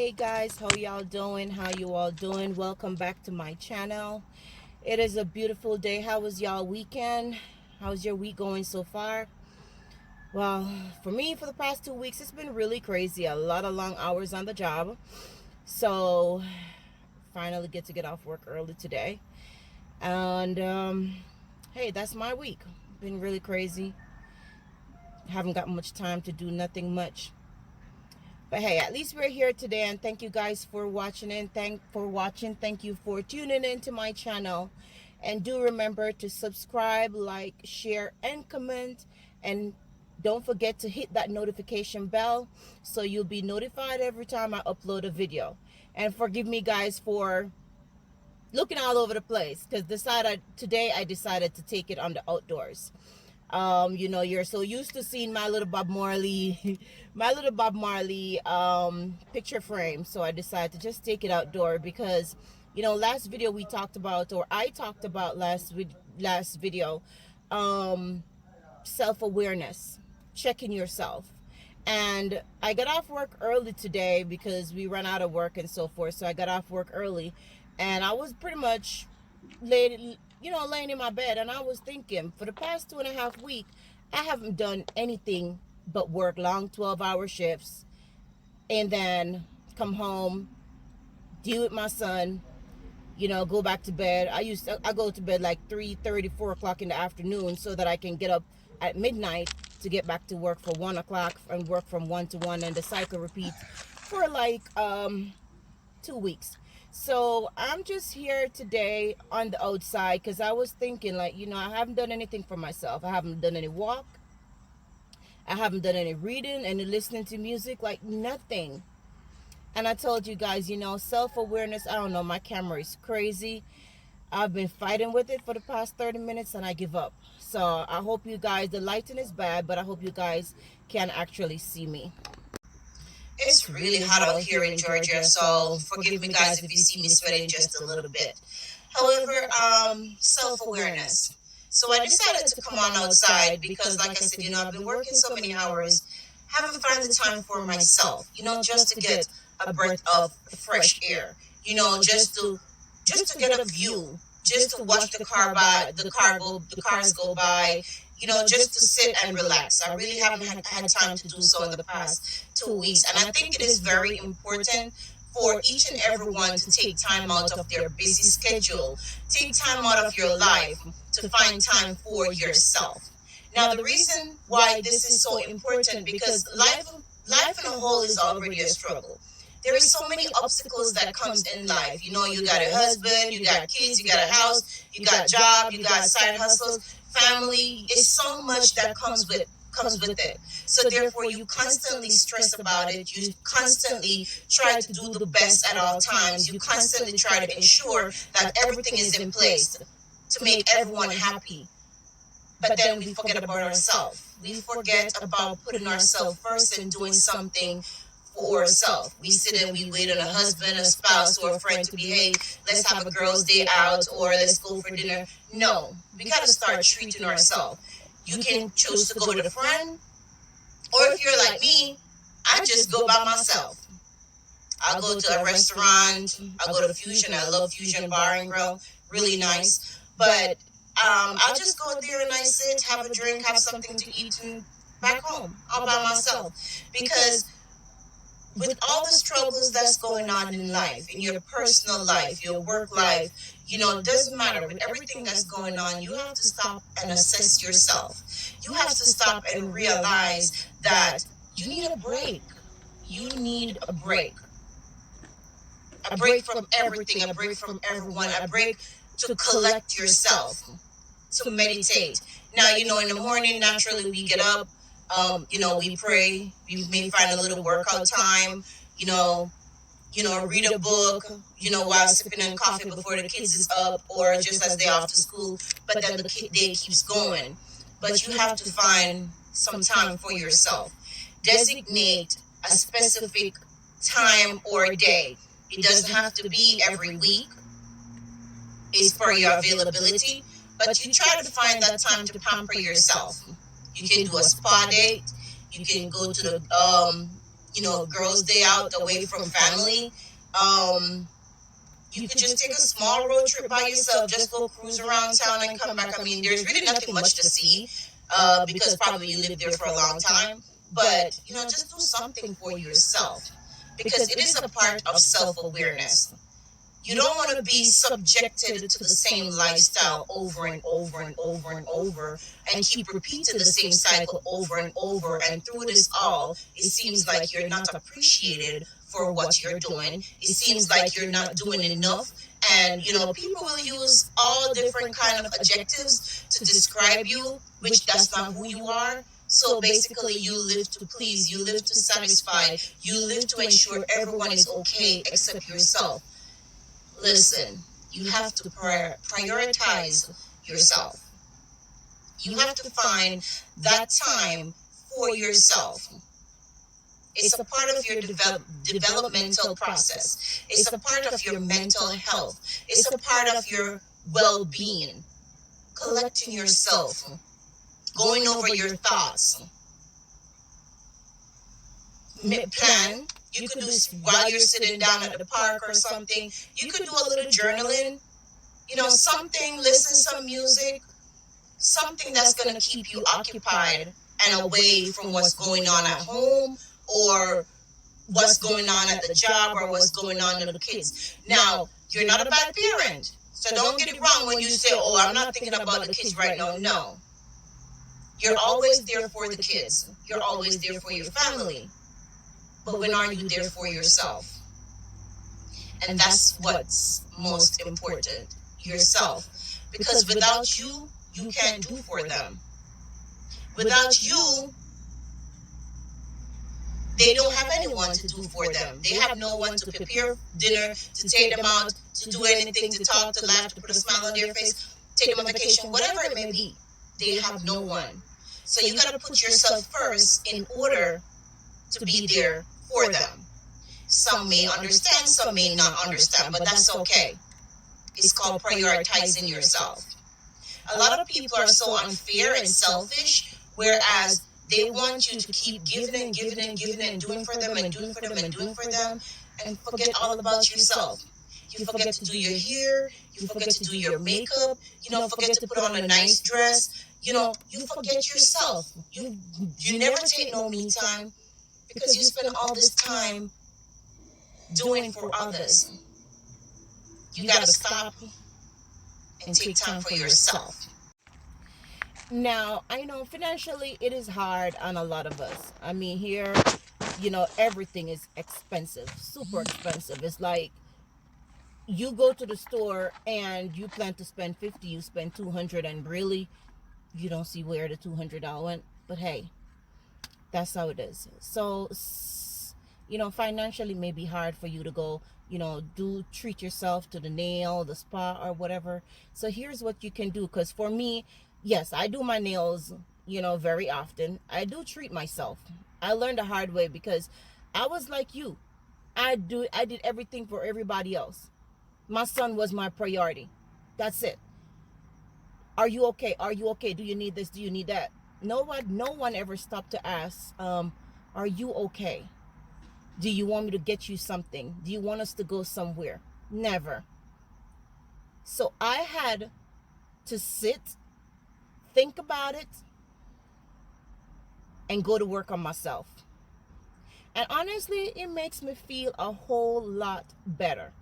Hey guys, how y'all doing? How you all doing? Welcome back to my channel. It is a beautiful day. How was y'all weekend? How's your week going so far? Well, for me, for the past 2 weeks, it's been really crazy. A lot of long hours on the job. So, finally get off work early today. And, hey, that's my week. Been really crazy. Haven't got much time to do nothing much. But hey, at least we're here today, and thank you guys for watching and thank you for tuning into my channel. And do remember to subscribe, like, share, and comment. And don't forget to hit that notification bell so you'll be notified every time I upload a video. And forgive me guys for looking all over the place, because today I decided to take it on the outdoors. You're so used to seeing my little Bob Marley picture frame, so I decided to just take it outdoor because last video we talked about, or I talked about last video, self-awareness, checking yourself. And I got off work early today because we ran out of work and so forth, so I got off work early, and I was pretty much laying in my bed, and I was thinking, for the past 2.5 weeks, I haven't done anything but work long 12-hour shifts and then come home, deal with my son, go back to bed. I go to bed like 3:30, 4 o'clock in the afternoon so that I can get up at midnight to get back to work for 1 o'clock and work from 1 to 1, and the cycle repeats for like 2 weeks. So I'm just here today on the outside because I was thinking, like, I haven't done anything for myself. I haven't done any walk. I haven't done any reading, any listening to music, like nothing. And I told you guys, self-awareness, I don't know, my camera is crazy. I've been fighting with it for the past 30 minutes and I give up. So I hope you guys, the lighting is bad, but I hope you guys can actually see me. It's really hot out here in Georgia, so forgive me guys if you see me sweating just a little bit. However, self-awareness. So I decided to come on outside because, like I said, I've been working so many hours, haven't found the time for myself, just to get a breath of fresh air, just to get a view, just to watch the cars go by, just to sit and relax. I really haven't had time to do so in the past 2 weeks. And I think it is very important for each and every one to take time out of their busy schedule, take time out of your life to find time for yourself. Now, the reason why this is so important, because life in a whole is already a struggle. There is so many obstacles that comes in life. You got a husband, you got kids, you got a house, you got job, you got side hustles, family. It's so much that comes with it. So therefore, you constantly stress about it. You constantly try to do the best at all times. You constantly try to ensure that everything is in place to make everyone happy. But then we forget about ourselves. We forget about putting ourselves first and doing something for ourselves. We sit and we wait on a husband, a spouse, or a friend to be, hey, let's have a girls' day out, or let's go for dinner. No, we got to start treating ourselves. You can choose to go with a friend, or if you're like me, I just go by myself. I'll go to a restaurant. I'll go to Fusion. I love Fusion Bar and Grill. Really nice. But I'll just go there and I sit, have a drink, have something to eat, and back home all by myself. Because with all the struggles that's going on in life, in your personal life, your work life, it doesn't matter. With everything that's going on, you have to stop and assess yourself. You have to stop and realize that you need a break. You need a break. A break from everything, a break from everyone, a break to collect yourself, to meditate. Now, in the morning, naturally, we get up, we pray, we may find a little workout time, read a book, while sipping on coffee before the kids is up or just as they off to school. But then the day keeps going. But you have to find some time for yourself. Designate a specific time or day. It doesn't have to be every week. It's for your availability. But you try to find that time to pamper yourself. You can do a spa date. You can go to the girls' day out away from family. You could just take a small road trip by yourself, just go cruise around town and come back. I mean, there's really nothing much to see, because probably you lived there for a long time. But, just do something for yourself, because it is a part of self-awareness. You don't want to be subjected to the same lifestyle over and over and over and over, and keep repeating the same cycle over and over. And through this all, it seems like you're not appreciated for what you're doing. It seems like you're not doing enough. And, people will use all different kind of adjectives to describe you, which that's not who you are. So basically, you live to please, you live to satisfy, you live to ensure everyone is okay except yourself. Listen, you have to prioritize yourself. You have to find that time for yourself. It's a part of your developmental process. It's a part of your mental health. It's a part of your well-being. Collecting yourself, going over your thoughts. Plan. You could do this while you're sitting down at the park or something. You could do a little journaling. Something, listen some music. Something that's going to keep you occupied and away from what's going on at home, or what's going on at the job, or what's going on with the kids. Now, you're not a bad parent. So don't get it wrong when you say, oh, I'm not thinking about the kids right now. No. You're always there for the kids. You're always there for your family. But when are you there for yourself? And that's what's most important, yourself. Because without you, you can't do for them. Without you, they don't have anyone to do for them. They have no one to prepare dinner, to take them out, to do anything, to talk, to laugh, to put a smile on their face, take them on vacation, whatever it may be. They have no one. So you got to put yourself first in order to be there for them. Some may understand, some may not understand, but that's okay. It's called prioritizing yourself. A lot of people are so unfair and selfish, whereas they want you to keep giving and giving and giving and doing for them and doing for them and doing for them, and forget all about yourself. You forget to do your hair, you forget to do your makeup, forget to put on a nice dress, you forget yourself. You never take no me time, because you spend all this time doing for others. You gotta stop and take time for yourself. Now, I know financially it is hard on a lot of us. I mean, here, everything is expensive, super expensive. It's like you go to the store and you plan to spend 50, you spend 200, and really you don't see where the $200 went. But hey, that's how it is. So, financially may be hard for you to go, treat yourself to the nail, the spa, or whatever. So here's what you can do. Because for me, yes, I do my nails, very often. I do treat myself. I learned the hard way, because I was like you. I did everything for everybody else. My son was my priority. That's it. Are you okay? Are you okay? Do you need this? Do you need that? No one ever stopped to ask, are you okay? Do you want me to get you something? Do you want us to go somewhere? Never. So I had to sit, think about it, and go to work on myself. And honestly, it makes me feel a whole lot better,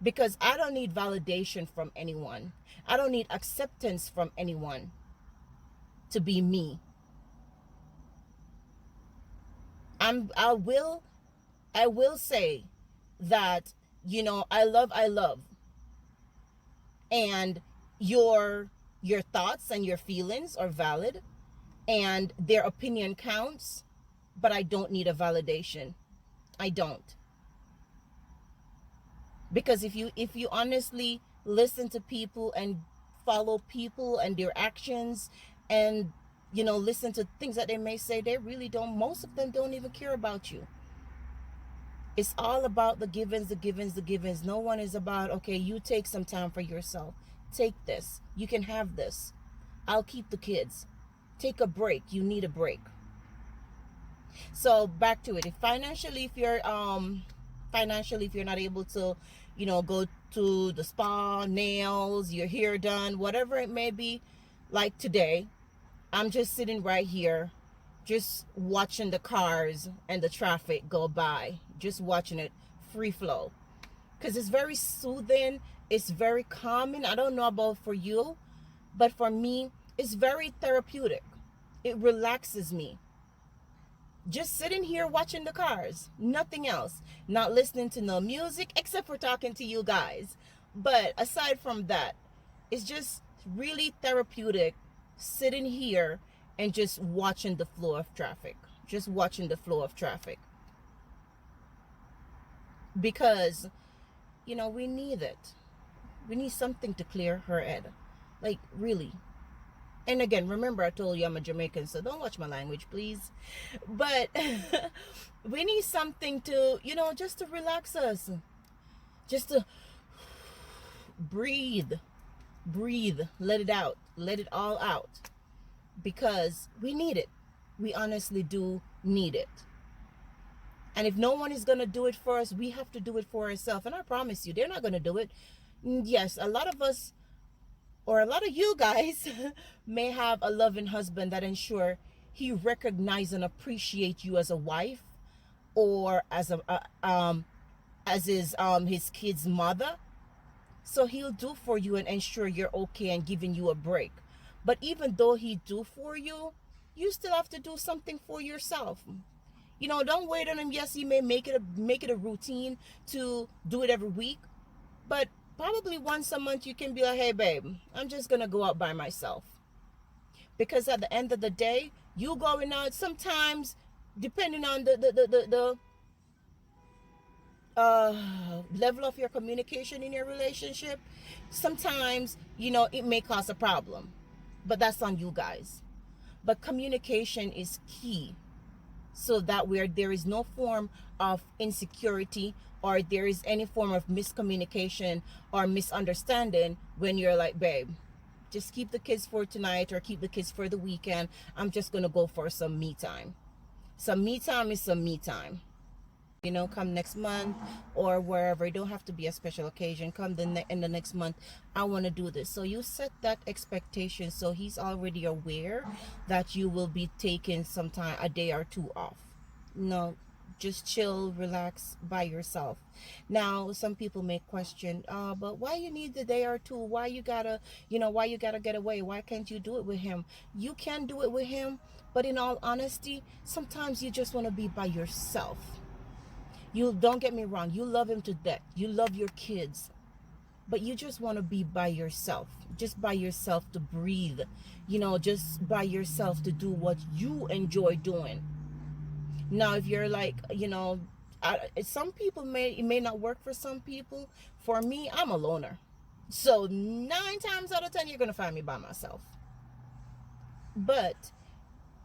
because I don't need validation from anyone. I don't need acceptance from anyone to be me. I will say that, I love. And your thoughts and your feelings are valid, and their opinion counts, but I don't need a validation. I don't. Because if you honestly listen to people and follow people and their actions, and listen to things that they may say, they really don't, most of them don't even care about you. It's all about the givens. No one is about, okay, you take some time for yourself. Take this. You can have this. I'll keep the kids. Take a break. You need a break. So back to it. If financially, if you're not able to, go to the spa, nails, your hair done, whatever it may be, like today, I'm just sitting right here, just watching the cars and the traffic go by, just watching it free flow, because it's very soothing, it's very calming. I don't know about for you, but for me, it's very therapeutic. It relaxes me. Just sitting here watching the cars, nothing else. Not listening to no music except for talking to you guys. But aside from that, it's just really therapeutic sitting here and just watching the flow of traffic. Just watching the flow of traffic. Because, we need it. We need something to clear her head. Like, really. And again, remember I told you I'm a Jamaican, so don't watch my language, please. But we need something to, just to relax us. Just to breathe. Breathe. Let it out. Let it all out. Because we need it. We honestly do need it. And if no one is going to do it for us, we have to do it for ourselves. And I promise you, they're not going to do it. Yes, a lot of us, or a lot of you guys may have a loving husband that ensure he recognize and appreciate you as a wife, or as his kid's mother. So he'll do for you and ensure you're okay and giving you a break. But even though he do for you, you still have to do something for yourself. Don't wait on him. Yes, he may make it a routine to do it every week, but probably once a month you can be like, hey babe, I'm just gonna go out by myself. Because at the end of the day, you going out, sometimes depending on the level of your communication in your relationship, sometimes it may cause a problem, but that's on you guys. But communication is key, so that where there is no form of insecurity, or there is any form of miscommunication or misunderstanding when you're like, babe, just keep the kids for tonight, or keep the kids for the weekend. I'm just gonna go for some me time. Some me time is some me time. Come next month or wherever. It don't have to be a special occasion. Come in the next month, I want to do this. So you set that expectation, so he's already aware that you will be taking some time, a day or two off. No, just chill, relax by yourself. Now, some people may question, but why you need the day or two? Why you gotta get away? Why can't you do it with him? You can do it with him, but in all honesty, sometimes you just want to be by yourself. You don't get me wrong, you love him to death, you love your kids, but you just want to be by yourself, just by yourself to breathe, just by yourself to do what you enjoy doing. Now, if you're like, some people it may not work for some people. For me, I'm a loner, so 9 times out of 10 you're gonna find me by myself. But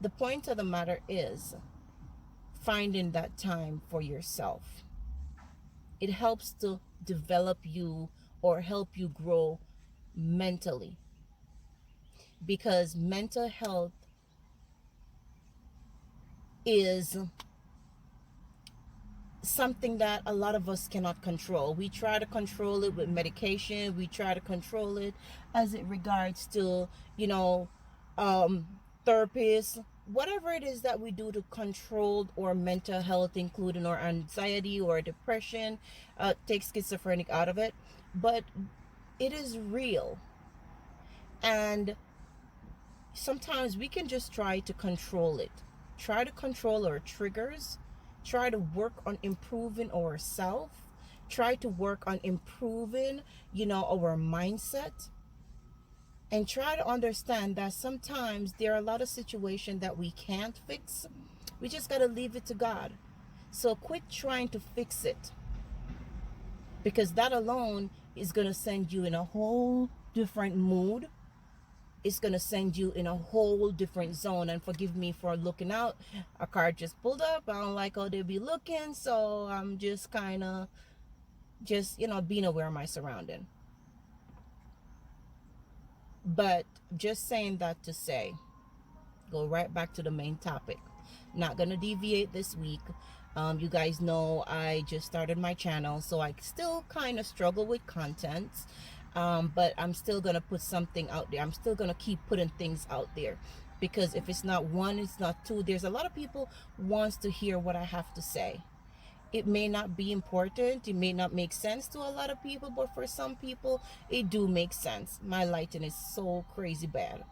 the point of the matter is finding that time for yourself. It helps to develop you or help you grow mentally, because mental health is something that a lot of us cannot control. We try to control it with medication. We try to control it as it regards to, therapists, whatever it is that we do to control our mental health, including our anxiety or depression, take schizophrenic out of it. But it is real. And sometimes we can just try to control it. Try to control our triggers. Try to work on improving ourselves. Try to work on improving, our mindset. And try to understand that sometimes there are a lot of situations that we can't fix. We just got to leave it to God. So quit trying to fix it, because that alone is going to send you in a whole different mood. It's going to send you in a whole different zone. And forgive me for looking out. A car just pulled up. I don't like how they be looking. So I'm just kind of being aware of my surrounding. But just saying that to say, go right back to the main topic. Not gonna deviate this week. You guys know I just started my channel, so I still kind of struggle with content. But I'm still gonna put something out there. I'm still gonna keep putting things out there, because if it's not one, it's not two. There's a lot of people wants to hear what I have to say. It may not be important, it may not make sense to a lot of people, but for some people it do make sense. My lighting is so crazy bad.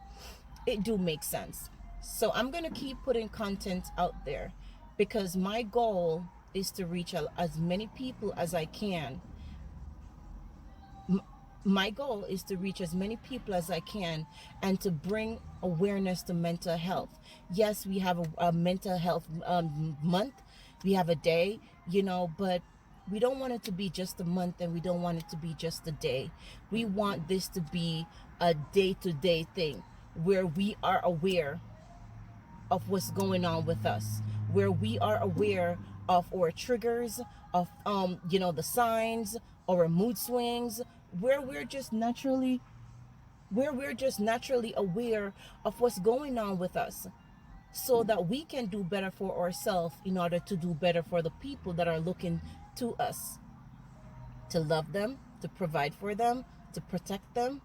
It do make sense. So I'm gonna keep putting content out there, because my goal is to reach as many people as I can. My goal is to reach as many people as I can, and to bring awareness to mental health. Yes, we have a mental health month, we have a day, but we don't want it to be just a month, and we don't want it to be just a day. We want this to be a day-to-day thing, where we are aware of what's going on with us, where we are aware of our triggers, of the signs, or mood swings, where we're just naturally aware of what's going on with us, so that we can do better for ourselves, in order to do better for the people that are looking to us, to love them, to provide for them, to protect them.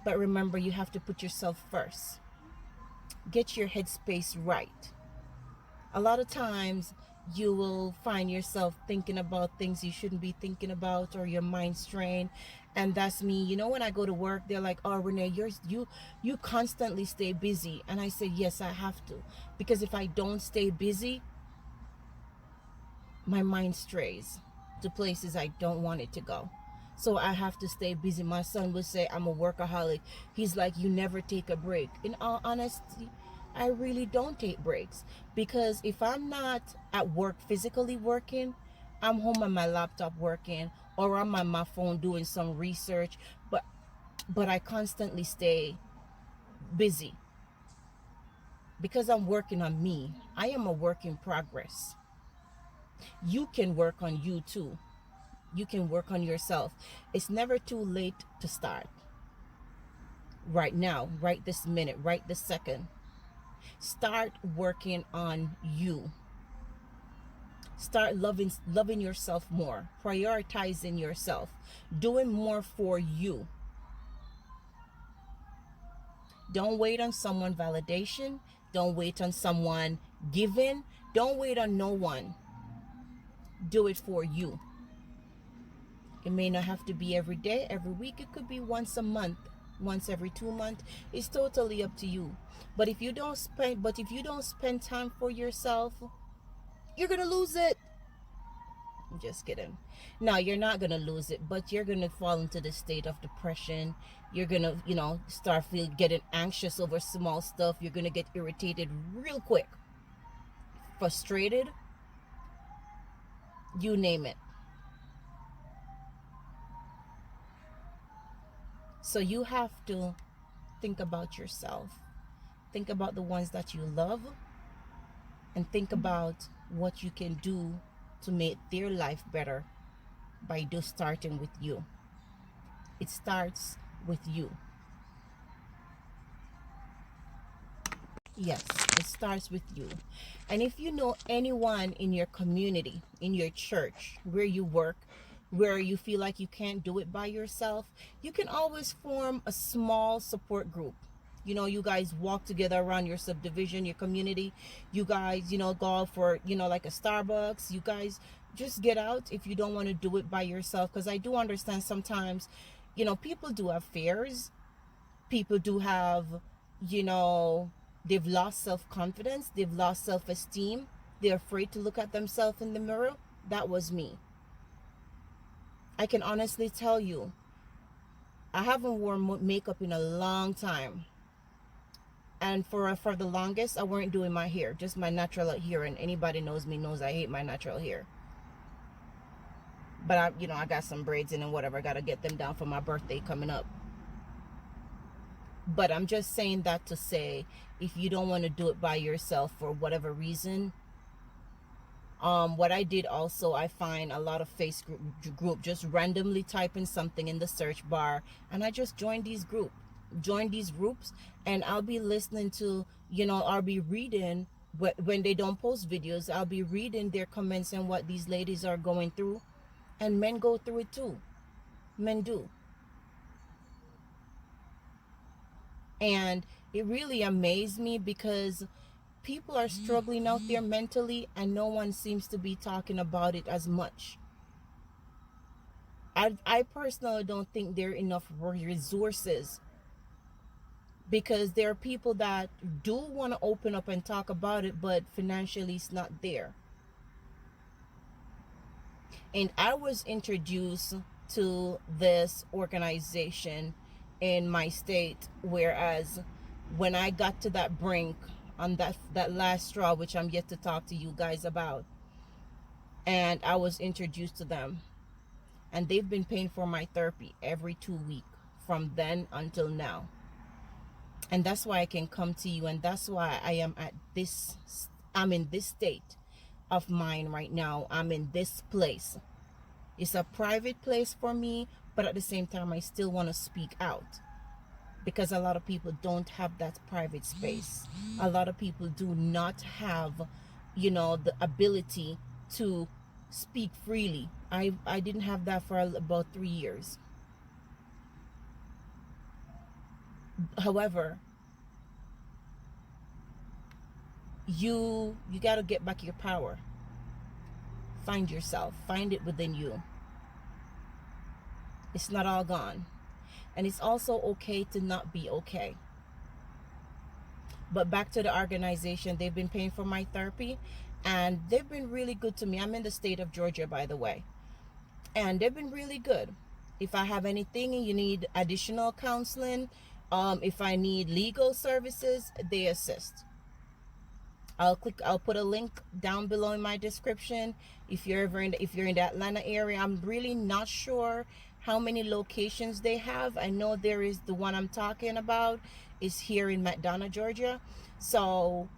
But remember, you have to put yourself first. Get your headspace right. A lot of times you will find yourself thinking about things you shouldn't be thinking about, or your mind strained. And that's me. When I go to work, they're like, "Oh, Renee, you constantly stay busy." And I say, yes, I have to. Because if I don't stay busy, my mind strays to places I don't want it to go. So I have to stay busy. My son would say I'm a workaholic. He's like, "You never take a break." In all honesty, I really don't take breaks, because if I'm not at work physically working, I'm home on my laptop working, or I'm on my phone doing some research, but I constantly stay busy, because I'm working on me. I am a work in progress. You can work on you too. You can work on yourself. It's never too late to start. Right now, right this minute, right this second. Start working on you. Start loving yourself more, prioritizing yourself, doing more for you. Don't wait on someone validation. Don't wait on someone giving. Don't wait on no one. Do it for you. It may not have to be every day, every week. It could be once a month, once every 2 months. It's totally up to you. But if you don't spend time for yourself, you're gonna lose it. I'm just kidding. No, you're not gonna lose it, but you're gonna fall into the state of depression. You're gonna, start getting anxious over small stuff. You're gonna get irritated real quick, frustrated, you name it. So you have to think about yourself. Think about the ones that you love, and think about what you can do to make their life better by just starting with you. It starts with you. Yes, it starts with you. And if you know anyone in your community, in your church, where you work, where you feel like you can't do it by yourself, you can always form a small support group. You guys walk together around your subdivision, your community. You guys, go out for, like a Starbucks. You guys just get out if you don't want to do it by yourself. Because I do understand sometimes, people do have fears. People do have, they've lost self-confidence. They've lost self-esteem. They're afraid to look at themselves in the mirror. That was me. I can honestly tell you, I haven't worn makeup in a long time. And for the longest, I weren't doing my hair, just my natural hair. And anybody knows me knows I hate my natural hair. But I got some braids in and whatever. I got to get them down for my birthday coming up. But I'm just saying that to say, if you don't want to do it by yourself for whatever reason, what I did also, I find a lot of Facebook group, just randomly typing something in the search bar, and I just joined these group. join these groups, and I'll be listening to, I'll be reading when they don't post videos. I'll be reading their comments and what these ladies are going through. And men go through it too. Men do. And it really amazed me because people are struggling out there mentally and no one seems to be talking about it as much. I personally don't think there are enough resources, because there are people that do want to open up and talk about it, but financially it's not there. And I was introduced to this organization in my state, whereas when I got to that brink, on that last straw, which I'm yet to talk to you guys about, and I was introduced to them, and they've been paying for my therapy every 2 weeks from then until now. And that's why I can come to you, and that's why I'm in this state of mind right now. I'm in this place. It's a private place for me, but at the same time I still want to speak out, because a lot of people don't have that private space. A lot of people do not have, the ability to speak freely. I didn't have that for about 3 years. However, you got to get back your power. Find yourself. Find it within you. It's not all gone. And it's also okay to not be okay. But back to the organization, they've been paying for my therapy, and they've been really good to me. I'm in the state of Georgia, by the way. And they've been really good. If I have anything and you need additional counseling, if I need legal services, they assist. I'll put a link down below in my description. If you're in the Atlanta area, I'm really not sure how many locations they have. I know there is the one I'm talking about is here in McDonough, Georgia. So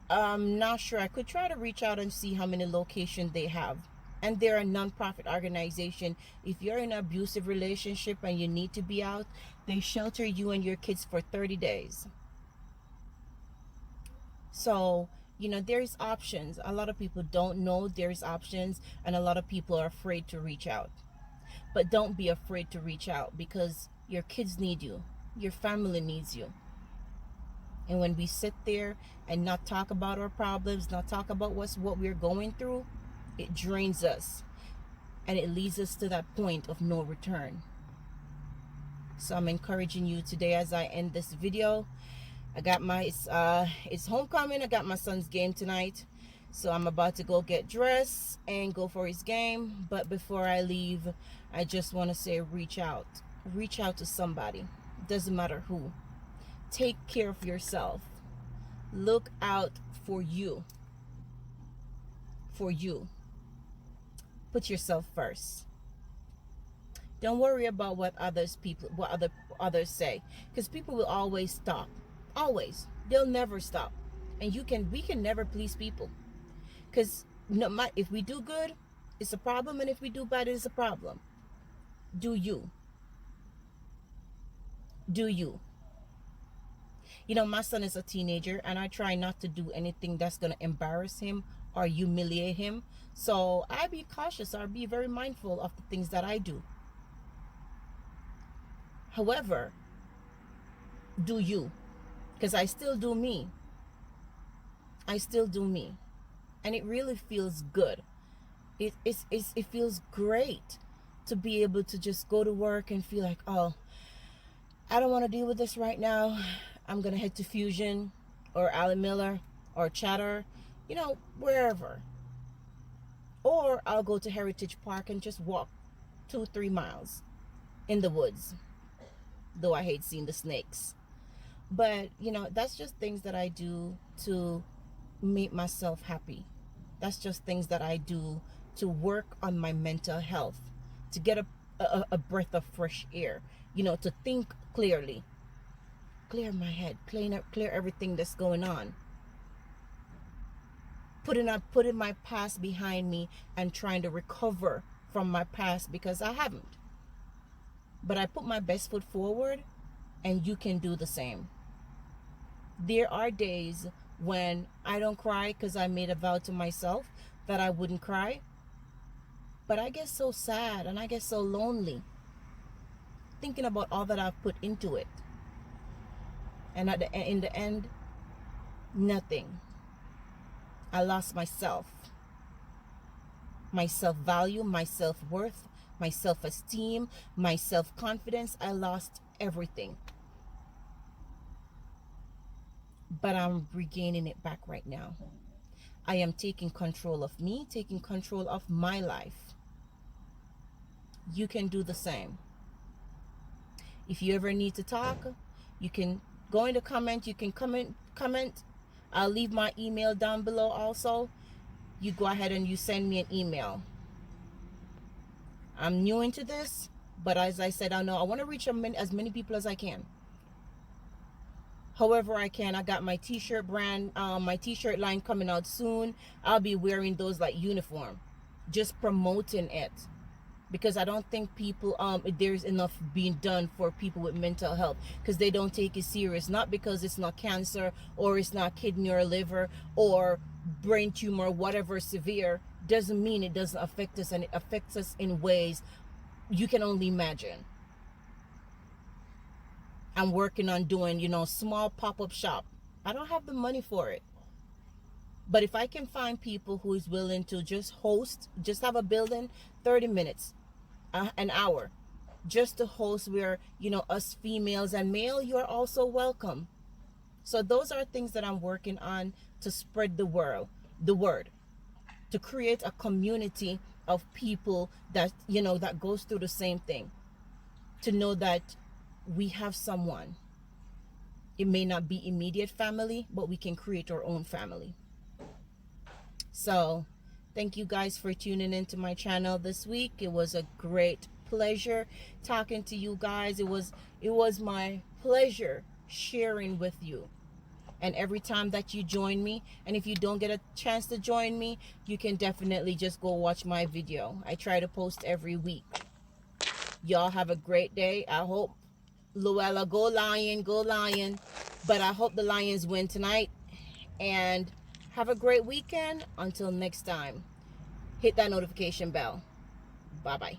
I'm not sure. I could try to reach out and see how many locations they have. And they're a non-profit organization. If you're in an abusive relationship and you need to be out, they shelter you and your kids for 30 days. So, there's options. A lot of people don't know there's options, and a lot of people are afraid to reach out. But don't be afraid to reach out, because your kids need you. Your family needs you. And when we sit there and not talk about our problems, not talk about what we're going through, it drains us. And it leads us to that point of no return. So I'm encouraging you today as I end this video. I got it's homecoming. I got my son's game tonight. So I'm about to go get dressed and go for his game. But before I leave, I just want to say reach out. Reach out to somebody. Doesn't matter who. Take care of yourself. Look out for you. For you. Put yourself first. Don't worry about what others others say, because people will always stop. Always. They'll never stop. And we can never please people. Because if we do good, it's a problem, and if we do bad, it's a problem. Do you. Do you. My son is a teenager, and I try not to do anything that's going to embarrass him or humiliate him. So I be cautious. I be very mindful of the things that I do. However, do you. Because I still do me. I still do me. And it really feels good. It feels great to be able to just go to work and feel like, oh, I don't want to deal with this right now. I'm going to head to Fusion or Allen Miller or Chatter, wherever. Or I'll go to Heritage Park and just walk 2-3 miles in the woods. Though I hate seeing the snakes. But, that's just things that I do to make myself happy. That's just things that I do to work on my mental health, to get a breath of fresh air, to think clearly, clear my head, clear everything that's going on. Putting my past behind me and trying to recover from my past, because I haven't. But I put my best foot forward, and you can do the same. There are days when I don't cry because I made a vow to myself that I wouldn't cry. But I get so sad and I get so lonely thinking about all that I've put into it. And in the end, nothing. I lost myself. My self-value, my self-worth, my self-esteem, my self-confidence. I lost everything. But I'm regaining it back right now. I am taking control of me, taking control of my life. You can do the same. If you ever need to talk, you can go in the comment. You can comment. I'll leave my email down below also. You go ahead and you send me an email. I'm new into this, but as I said, I know I want to reach as many people as I can. However I can. I got my t-shirt brand, my t-shirt line coming out soon. I'll be wearing those like uniform, just promoting it, because I don't think people there's enough being done for people with mental health, because they don't take it serious. Not because it's not cancer or it's not kidney or liver or brain tumor, whatever severe, doesn't mean it doesn't affect us, and it affects us in ways you can only imagine. I'm working on doing, small pop-up shop. I don't have the money for it. But if I can find people who is willing to just host, just have a building, 30 minutes, an hour, just to host where, us females and male, you're also welcome. So those are things that I'm working on to spread the word, to create a community of people that, that goes through the same thing, to know that we have someone. It may not be immediate family, but we can create our own family. So thank you guys for tuning into my channel this week. It was a great pleasure talking to you guys. It was my pleasure sharing with you. And every time that you join me, and if you don't get a chance to join me, you can definitely just go watch my video. I try to post every week. Y'all have a great day. I hope Luella, go Lion, go Lion. But I hope the Lions win tonight. And have a great weekend. Until next time, hit that notification bell. Bye-bye.